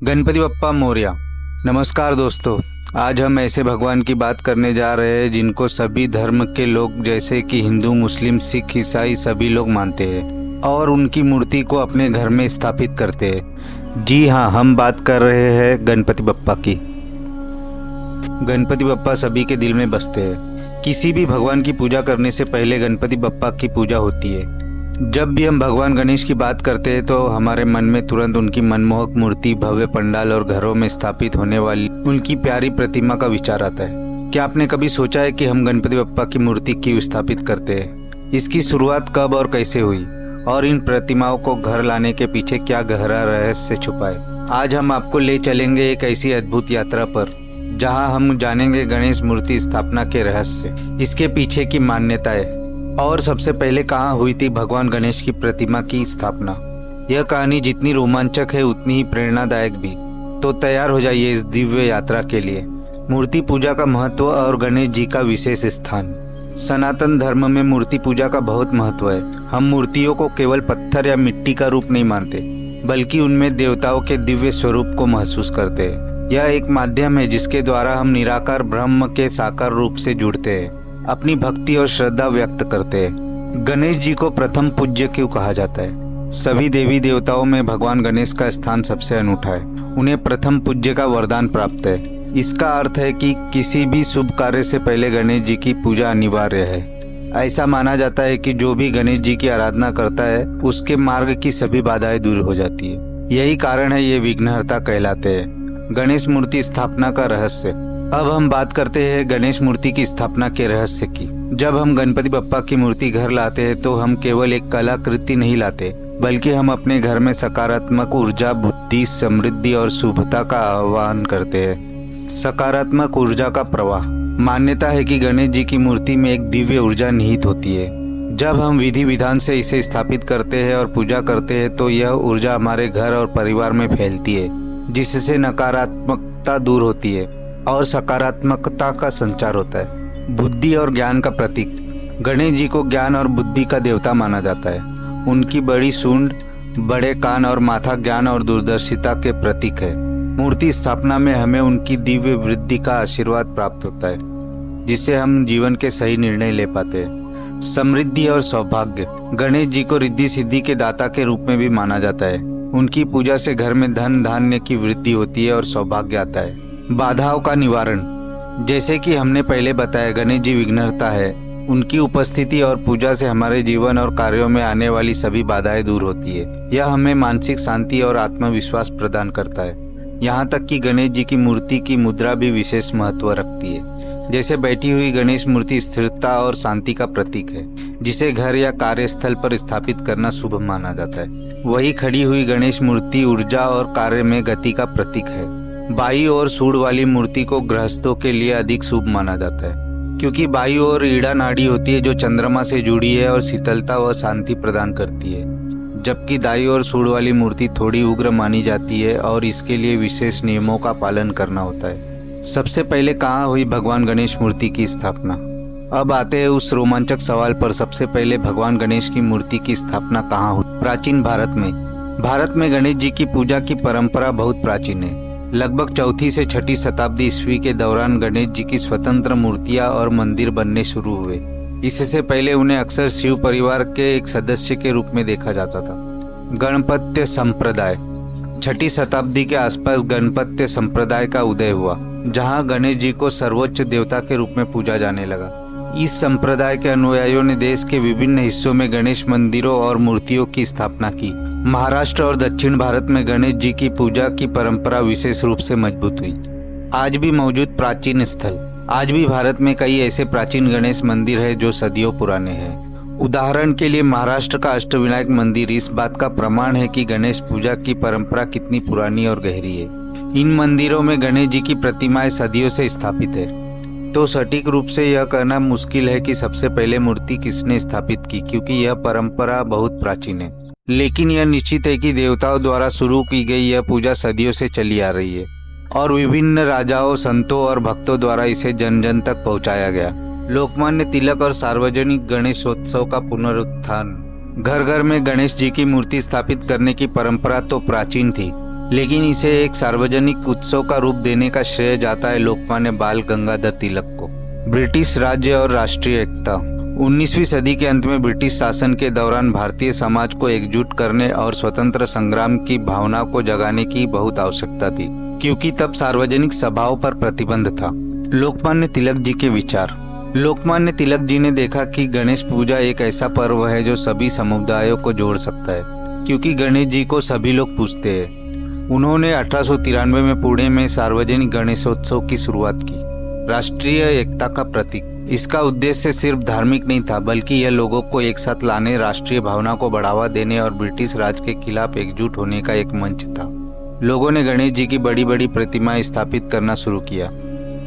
गणपति बप्पा मोरया। नमस्कार दोस्तों, आज हम ऐसे भगवान की बात करने जा रहे हैं जिनको सभी धर्म के लोग जैसे कि हिंदू, मुस्लिम, सिख, ईसाई सभी लोग मानते हैं और उनकी मूर्ति को अपने घर में स्थापित करते हैं। जी हाँ, हम बात कर रहे हैं गणपति बप्पा की। गणपति बप्पा सभी के दिल में बसते हैं। किसी भी भगवान की पूजा करने से पहले गणपति बप्पा की पूजा होती है। जब भी हम भगवान गणेश की बात करते हैं तो हमारे मन में तुरंत उनकी मनमोहक मूर्ति, भव्य पंडाल और घरों में स्थापित होने वाली उनकी प्यारी प्रतिमा का विचार आता है। क्या आपने कभी सोचा है कि हम गणपति बप्पा की मूर्ति क्यों स्थापित करते हैं? इसकी शुरुआत कब और कैसे हुई और इन प्रतिमाओं को घर लाने के पीछे क्या गहरा रहस्य छुपा है? आज हम आपको ले चलेंगे एक ऐसी अद्भुत यात्रा पर जहां हम जानेंगे गणेश मूर्ति स्थापना के रहस्य, इसके पीछे की मान्यताएं और सबसे पहले कहाँ हुई थी भगवान गणेश की प्रतिमा की स्थापना। यह कहानी जितनी रोमांचक है उतनी ही प्रेरणादायक भी। तो तैयार हो जाइए इस दिव्य यात्रा के लिए। मूर्ति पूजा का महत्व और गणेश जी का विशेष स्थान। सनातन धर्म में मूर्ति पूजा का बहुत महत्व है। हम मूर्तियों को केवल पत्थर या मिट्टी का रूप नहीं मानते, बल्कि उनमें देवताओं के दिव्य स्वरूप को महसूस करते हैं। यह एक माध्यम है जिसके द्वारा हम निराकार ब्रह्म के साकार रूप से जुड़ते हैं, अपनी भक्ति और श्रद्धा व्यक्त करते हैं। गणेश जी को प्रथम पूज्य क्यों कहा जाता है? सभी देवी देवताओं में भगवान गणेश का स्थान सबसे अनूठा है। उन्हें प्रथम पूज्य का वरदान प्राप्त है। इसका अर्थ है कि किसी भी शुभ कार्य से पहले गणेश जी की पूजा अनिवार्य है। ऐसा माना जाता है कि जो भी गणेश जी की आराधना करता है उसके मार्ग की सभी बाधाएं दूर हो जाती है। यही कारण है ये विघ्नहर्ता कहलाते हैं। गणेश मूर्ति स्थापना का रहस्य। अब हम बात करते हैं गणेश मूर्ति की स्थापना के रहस्य की। जब हम गणपति बप्पा की मूर्ति घर लाते हैं तो हम केवल एक कलाकृति नहीं लाते, बल्कि हम अपने घर में सकारात्मक ऊर्जा, बुद्धि, समृद्धि और शुभता का आह्वान करते हैं। सकारात्मक ऊर्जा का प्रवाह। मान्यता है कि गणेश जी की मूर्ति में एक दिव्य ऊर्जा निहित होती है। जब हम विधि विधान से इसे स्थापित करते हैं और पूजा करते हैं तो यह ऊर्जा हमारे घर और परिवार में फैलती है, जिससे नकारात्मकता दूर होती है और सकारात्मकता का संचार होता है। बुद्धि और ज्ञान का प्रतीक। गणेश जी को ज्ञान और बुद्धि का देवता माना जाता है। उनकी बड़ी सूंड, बड़े कान और माथा ज्ञान और दूरदर्शिता के प्रतीक है। मूर्ति स्थापना में हमें उनकी दिव्य वृद्धि का आशीर्वाद प्राप्त होता है, जिससे हम जीवन के सही निर्णय ले पाते हैं। समृद्धि और सौभाग्य। गणेश जी को रिद्धि सिद्धि के दाता के रूप में भी माना जाता है। उनकी पूजा से घर में धन धान्य की वृद्धि होती है और सौभाग्य आता है। बाधाओं का निवारण। जैसे कि हमने पहले बताया, गणेश जी विघ्नहर्ता है। उनकी उपस्थिति और पूजा से हमारे जीवन और कार्यों में आने वाली सभी बाधाएं दूर होती है। यह हमें मानसिक शांति और आत्मविश्वास प्रदान करता है। यहाँ तक कि गणेश जी की मूर्ति की मुद्रा भी विशेष महत्व रखती है। जैसे बैठी हुई गणेश मूर्ति स्थिरता और शांति का प्रतीक है, जिसे घर या कार्यस्थल पर स्थापित करना शुभ माना जाता है। वही खड़ी हुई गणेश मूर्ति ऊर्जा और कार्य में गति का प्रतीक है। बाईं ओर सूंड वाली मूर्ति को गृहस्थों के लिए अधिक शुभ माना जाता है, क्योंकि बाईं ओर ईड़ा नाड़ी होती है जो चंद्रमा से जुड़ी है और शीतलता व शांति प्रदान करती है, जबकि दाईं ओर सूंड वाली मूर्ति थोड़ी उग्र मानी जाती है और इसके लिए विशेष नियमों का पालन करना होता है। सबसे पहले कहाँ हुई भगवान गणेश मूर्ति की स्थापना? अब आते हैं उस रोमांचक सवाल पर। सबसे पहले भगवान गणेश की मूर्ति की स्थापना कहाँ हुई? प्राचीन भारत में। भारत में गणेश जी की पूजा की परंपरा बहुत प्राचीन है। लगभग 4वीं से 6वीं शताब्दी ईस्वी के दौरान गणेश जी की स्वतंत्र मूर्तियां और मंदिर बनने शुरू हुए। इससे पहले उन्हें अक्सर शिव परिवार के एक सदस्य के रूप में देखा जाता था। गणपत्य संप्रदाय। 6वीं शताब्दी के आसपास गणपत्य संप्रदाय का उदय हुआ, जहां गणेश जी को सर्वोच्च देवता के रूप में पूजा जाने लगा। इस संप्रदाय के अनुयायियों ने देश के विभिन्न हिस्सों में गणेश मंदिरों और मूर्तियों की स्थापना की। महाराष्ट्र और दक्षिण भारत में गणेश जी की पूजा की परंपरा विशेष रूप से मजबूत हुई। आज भी मौजूद प्राचीन स्थल। आज भी भारत में कई ऐसे प्राचीन गणेश मंदिर हैं जो सदियों पुराने हैं। उदाहरण के लिए महाराष्ट्र का अष्टविनायक मंदिर इस बात का प्रमाण है कि गणेश पूजा की परंपरा कितनी पुरानी और गहरी है। इन मंदिरों में गणेश जी की प्रतिमाएं सदियों से स्थापित है। तो सटीक रूप से यह कहना मुश्किल है कि सबसे पहले मूर्ति किसने स्थापित की, क्योंकि यह परंपरा बहुत प्राचीन है। लेकिन यह निश्चित है कि देवताओं द्वारा शुरू की गई यह पूजा सदियों से चली आ रही है और विभिन्न राजाओं, संतों और भक्तों द्वारा इसे जन जन तक पहुंचाया गया। लोकमान्य तिलक और सार्वजनिक गणेशोत्सव का पुनरुत्थान। घर घर में गणेश जी की मूर्ति स्थापित करने की परंपरा तो प्राचीन थी, लेकिन इसे एक सार्वजनिक उत्सव का रूप देने का श्रेय जाता है लोकमान्य बाल गंगाधर तिलक को। ब्रिटिश राज्य और राष्ट्रीय एकता। 19वीं सदी के अंत में ब्रिटिश शासन के दौरान भारतीय समाज को एकजुट करने और स्वतंत्र संग्राम की भावना को जगाने की बहुत आवश्यकता थी, क्योंकि तब सार्वजनिक सभाओं पर प्रतिबंध था। लोकमान्य तिलक जी के विचार। लोकमान्य तिलक जी ने देखा कि गणेश पूजा एक ऐसा पर्व है जो सभी समुदायों को जोड़ सकता है, क्योंकि गणेश जी को सभी लोग पूजते हैं। उन्होंने 1893 में पुणे में सार्वजनिक गणेशोत्सव की शुरुआत की, राष्ट्रीय एकता का प्रतीक। इसका उद्देश्य सिर्फ धार्मिक नहीं था, बल्कि यह लोगों को एक साथ लाने, राष्ट्रीय भावना को बढ़ावा देने और ब्रिटिश राज के खिलाफ एकजुट होने का एक मंच था। लोगों ने गणेश जी की बड़ी बड़ी प्रतिमाएं स्थापित करना शुरू किया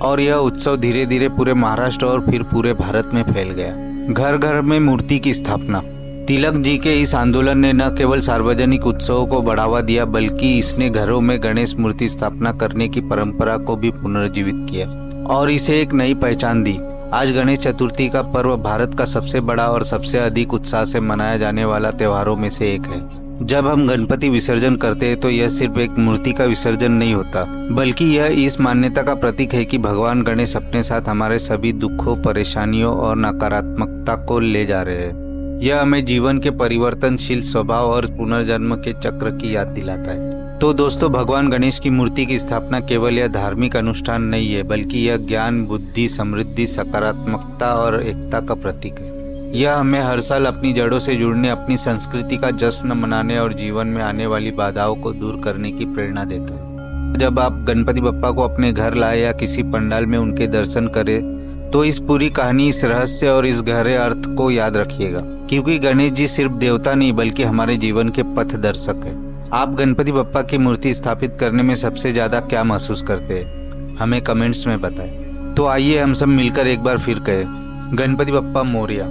और यह उत्सव धीरे धीरे पूरे महाराष्ट्र और फिर पूरे भारत में फैल गया। घर घर में मूर्ति की स्थापना। तिलक जी के इस आंदोलन ने न केवल सार्वजनिक उत्सवों को बढ़ावा दिया, बल्कि इसने घरों में गणेश मूर्ति स्थापना करने की परंपरा को भी पुनर्जीवित किया और इसे एक नई पहचान दी। आज गणेश चतुर्थी का पर्व भारत का सबसे बड़ा और सबसे अधिक उत्साह से मनाया जाने वाला त्योहारों में से एक है। जब हम गणपति विसर्जन करते हैं तो यह सिर्फ एक मूर्ति का विसर्जन नहीं होता, बल्कि यह इस मान्यता का प्रतीक है कि भगवान गणेश अपने साथ हमारे सभी दुखों, परेशानियों और नकारात्मकता को ले जा रहे हैं। यह हमें जीवन के परिवर्तनशील स्वभाव और पुनर्जन्म के चक्र की याद दिलाता है। तो दोस्तों, भगवान गणेश की मूर्ति की स्थापना केवल यह धार्मिक अनुष्ठान नहीं है, बल्कि यह ज्ञान, बुद्धि, समृद्धि, सकारात्मकता और एकता का प्रतीक है। यह हमें हर साल अपनी जड़ों से जुड़ने, अपनी संस्कृति का जश्न मनाने और जीवन में आने वाली बाधाओं को दूर करने की प्रेरणा देता है। जब आप गणपति बप्पा को अपने घर लाए या किसी पंडाल में उनके दर्शन करें, तो इस पूरी कहानी, इस रहस्य और इस गहरे अर्थ को याद रखिएगा, क्योंकि गणेश जी सिर्फ देवता नहीं बल्कि हमारे जीवन के पथ दर्शक है। आप गणपति बप्पा की मूर्ति स्थापित करने में सबसे ज्यादा क्या महसूस करते हैं, हमें कमेंट्स में बताएं। तो आइए हम सब मिलकर एक बार फिर कहें, गणपति बप्पा मोरया।